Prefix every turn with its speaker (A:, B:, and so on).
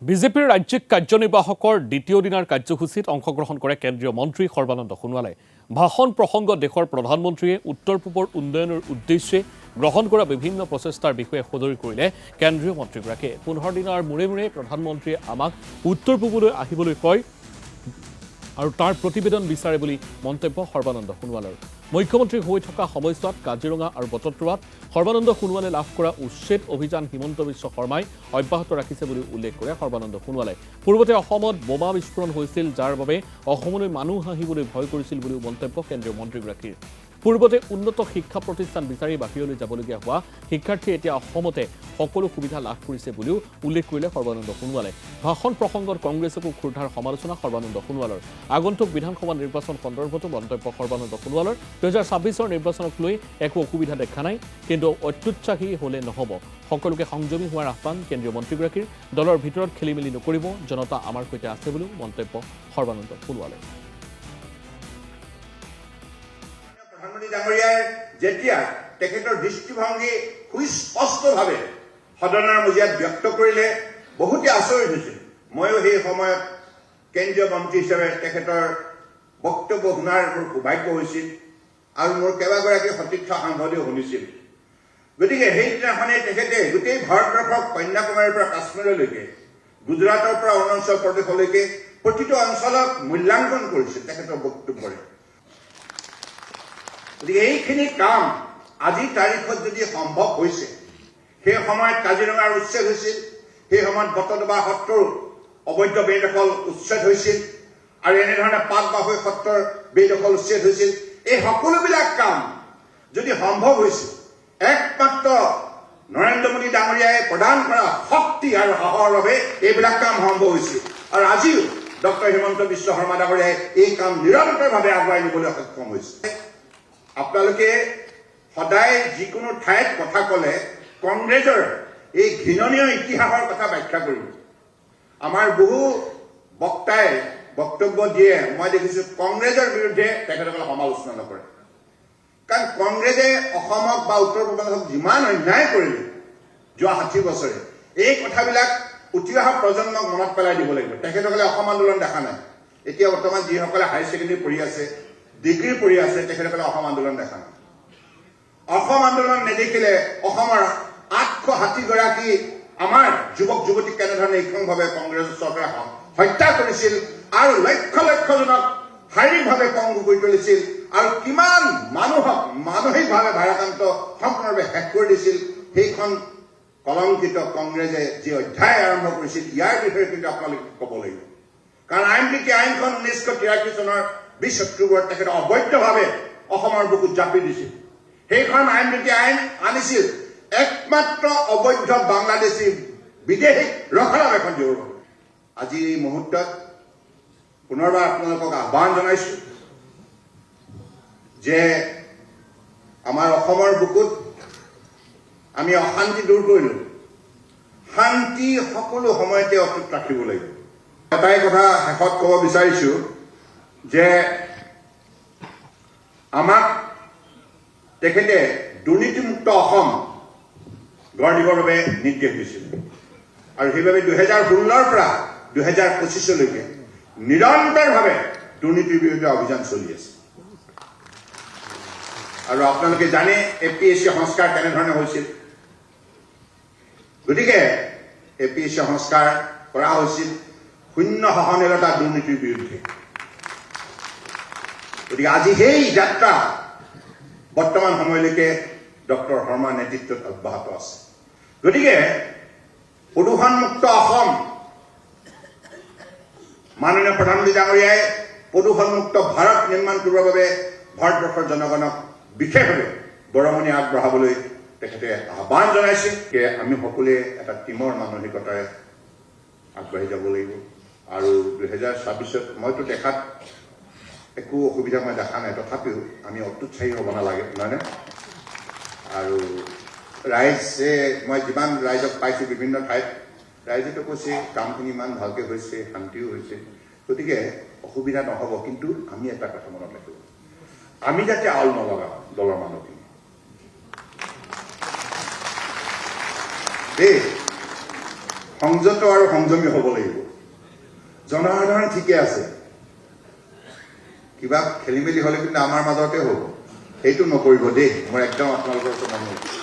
A: বিজেপিৰ ৰাজ্যিক কাৰ্যনিৰ্বাহকৰ দ্বিতীয় দিনাৰ কাৰ্যসূচীত অংশগ্ৰহণ কৰে কেন্দ্ৰীয় মন্ত্ৰী সৰ্বানন্দ সোণোৱালে। ভাষণ প্ৰসংগত দেশৰ প্ৰধানমন্ত্ৰীয়ে উত্তৰ পূবৰ উন্নয়নৰ উদ্দেশ্যে গ্ৰহণ কৰা বিভিন্ন প্ৰচেষ্টাৰ বিষয়ে সদৰি কৰিলে কেন্দ্ৰীয় মন্ত্ৰীগৰাকীয়ে। 15 দিনৰ মূৰে মূৰে প্ৰধানমন্ত্ৰীয়ে আমাক উত্তৰ পূবলৈ আহিবলৈ কয় আৰু তাৰ প্ৰতিবেদন বিচাৰে বুলি মন্তব্য সৰ্বানন্দ সোণোৱালৰ। মুখ্যমন্ত্ৰী হৈ থকা সময়ছোৱাত কাজিৰঙা আৰু বটদ্ৰৱাত সৰ্বানন্দ সোণোৱালে লাভ কৰা উচ্ছেদ অভিযান হিমন্ত বিশ্ব শৰ্মাই অব্যাহত ৰাখিছে বুলি উল্লেখ কৰে সৰ্বানন্দ সোণোৱালে। পূৰ্বতে অসমত বোমা বিস্ফোৰণ হৈছিল, যাৰ বাবে অসমলৈ মানুহ আহিবলৈ ভয় কৰিছিল বুলিও মন্তব্য কেন্দ্ৰীয় মন্ত্ৰীগৰাকীৰ। পূৰ্বতে উন্নত শিক্ষা প্ৰতিষ্ঠান বিচাৰি বাহিৰলৈ যাবলগীয়া হোৱা শিক্ষাৰ্থীয়ে এতিয়া অসমতে সকলো সুবিধা লাভ কৰিছে বুলিও উল্লেখ কৰিলে সৰ্বানন্দ সোণোৱালে। ভাষণ প্ৰসংগত কংগ্ৰেছকো ক্ষুৰ্ধাৰ সমালোচনা সৰ্বানন্দ সোণোৱালৰ। আগন্তুক বিধানসভা নিৰ্বাচন সন্দৰ্ভতো মন্তব্য সৰ্বানন্দ সোণোৱালৰ। 2026 নিৰ্বাচনক লৈ একো অসুবিধা দেখা নাই, কিন্তু অত্যুৎসাহী হ'লে নহ'ব। সকলোকে সংযমী হোৱাৰ আহ্বান কেন্দ্ৰীয় মন্ত্ৰীগৰাকীৰ। দলৰ ভিতৰত খেলিমেলি নকৰিব, জনতা আমাৰ সৈতে আছে বুলিও মন্তব্য সৰ্বানন্দ সোণোৱালে।
B: প্ৰধানমন্ত্ৰী ডাঙৰীয়াৰ যেতিয়া তেখেতৰ দৃষ্টিভংগী সুস্পষ্টভাৱে সদনৰ মজিয়াত ব্যক্ত কৰিলে বহুতে আচৰিত হৈছিল। ময়ো সেই সময়ত কেন্দ্ৰীয় মন্ত্ৰী হিচাপে তেখেতৰ বক্তব্য শুনাৰ মোৰ সৌভাগ্য হৈছিল আৰু মোৰ কেইবাগৰাকী সতীৰ্থ সাংসদেও শুনিছিল। গতিকে সেইদিনাখনে তেখেতে গোটেই ভাৰতবৰ্ষক কন্যাকুমাৰীৰ পৰা কাশ্মীৰলৈকে, গুজৰাটৰ পৰা অৰুণাচল প্ৰদেশলৈকে প্ৰতিটো অঞ্চলক মূল্যাংকন কৰিছিল তেখেতৰ বক্তব্যৰে। গতিকে এইখিনি কাম আজিৰ তাৰিখত যদি সম্ভৱ হৈছে, সেই সময়ত কাজিৰঙাৰ উচ্ছেদ হৈছিল, সেই সময়ত বটদ্ৰৱা সত্ৰৰ অবৈধ বেদখল উচ্ছেদ হৈছিল আৰু এনেধৰণে পাটবাহৈ সত্ৰৰ বেদখল উচ্ছেদ হৈছিল। এই সকলোবিলাক কাম যদি সম্ভৱ হৈছে, একমাত্ৰ নৰেন্দ্ৰ মোদী ডাঙৰীয়াই প্ৰদান কৰা শক্তি আৰু সাহসৰ বাবে এইবিলাক কাম সম্ভৱ হৈছিল। আৰু আজিও ডক্টৰ হিমন্ত বিশ্ব শৰ্মা ডাঙৰীয়াই এই কাম নিৰন্তৰভাৱে আগুৱাই নিবলৈ সক্ষম হৈছে। আপোনালোকে সদায় যিকোনো ঠাইত কথা ক'লে কংগ্ৰেছৰ এই ঘৃণনীয় ইতিহাসৰ কথা ব্যাখ্যা কৰিব। আমাৰ বহু বক্তাই বক্তব্য দিয়ে, মই দেখিছোঁ কংগ্ৰেছৰ বিৰুদ্ধে তেখেতসকলে সমালোচনা নকৰে। কাৰণ কংগ্ৰেছে অসমক বা উত্তৰ পূৰ্বাঞ্চলক যিমান অন্যায় কৰিলে যোৱা 60 বছৰে, এই কথাবিলাক উঠি অহা প্ৰজন্মক মনত পেলাই দিব লাগিব। তেখেতসকলে অসম আন্দোলন দেখা নাই। এতিয়া বৰ্তমান যিসকলে হায়াৰ ছেকেণ্ডেৰী পঢ়ি আছে, ডিগ্ৰী পঢ়ি আছে, তেখেতসকলে অসম আন্দোলন দেখা নাই। অসম আন্দোলন নেদেখিলে অসমৰ 860 গৰাকী আমাৰ যুৱক যুৱতীক কেনেধৰণে নিৰ্মমভাৱে কংগ্ৰেছৰ চৰকাৰে হত্যা কৰিছিল আৰু লক্ষ লক্ষ জনক শাৰীৰিকভাৱে পংগু কৰি তুলিছিল আৰু কিমান মানুহক মানসিকভাৱে ভাৰাক্ৰান্ত সম্পূৰ্ণভাৱে শেষ কৰি দিছিল, সেইখন কলংকিত কংগ্ৰেছে যি অধ্যায় আৰম্ভ কৰিছিল, ইয়াৰ বিষয়ে কিন্তু আপোনালোকে ক'ব লাগিব। কাৰণ আইননীতি আইনখন 1983 চনৰ 20 অক্টোবৰত তেখেতে অবৈধভাৱে অসমৰ বুকুত জাপি দিছিল। সেইখন আইননীতি আইন আনিছিল একমাত্ৰ অবৈধ বাংলাদেশী বিদেশীক ৰখাৰাম এখন জৰুৰ। আজি এই মুহূৰ্তত পুনৰবাৰ আপোনালোকক আহ্বান জনাইছো যে আমাৰ অসমৰ বুকুত আমি অশান্তি দূৰ কৰিলো, শান্তি সকলো সময়তে অটুট ৰাখিব লাগিব। এটাই কথা শেষত ক'ব বিচাৰিছো যে আমাক তেখেতে দুৰ্নীতিমুক্ত অসম গঢ় দিবৰ বাবে নিৰ্দেশ দিছিল আৰু সেইবাবে 2016 পৰা 2025লৈকে নিৰন্তৰভাৱে দুৰ্নীতিৰ বিৰুদ্ধে অভিযান চলি আছে। আৰু আপোনালোকে জানে APSC সংস্কাৰ কেনেধৰণে হৈছিল। গতিকে APSC সংস্কাৰ কৰা হৈছিল শূন্য সহনশীলতা দুৰ্নীতিৰ বিৰুদ্ধে। গতিকে আজি সেই যাত্ৰা বৰ্তমান সময়লৈকে ডক্টৰ শৰ্মাৰ নেতৃত্বত অব্যাহত আছে। গতিকে প্ৰদূষণমুক্ত অসম, মাননীয় প্ৰধানমন্ত্ৰী ডাঙৰীয়াই প্ৰদূষণমুক্ত ভাৰত নিৰ্মাণ কৰিবৰ বাবে ভাৰতবৰ্ষৰ জনগণক বিশেষভাৱে বৰঙণি আগবঢ়াবলৈ তেখেতে আহ্বান জনাইছে। আমি সকলোৱে এটা টিমৰ মানসিকতাৰে আগবাঢ়ি যাব লাগিব আৰু 2026ত মইতো দেখাত একো অসুবিধা মই দেখা নাই, তথাপিও আমি অত্যুৎসাহী হ'ব নালাগে, নহয়নে? আৰু ৰাইজে, মই যিমান ৰাইজক পাইছোঁ বিভিন্ন ঠাইত, ৰাইজেতো কৈছে কামখিনি ইমান ভালকৈ হৈছে, শান্তিও হৈছে, গতিকে অসুবিধা নহ'ব। কিন্তু আমি এটা কথা মনত ৰাখিব, আমি যাতে আউল নলগাওঁ দলৰ মানুহখিনি দেই। সংযত আৰু সংযমী হ'ব লাগিব। জনসাধাৰণ ঠিকে আছে, কিবা খেলি মেলি হ'লে কিন্তু আমাৰ মাজতে হ'ব, সেইটো নকৰিব দেই। মই একদম আপোনালোকৰ ওচৰত অনুৰোধ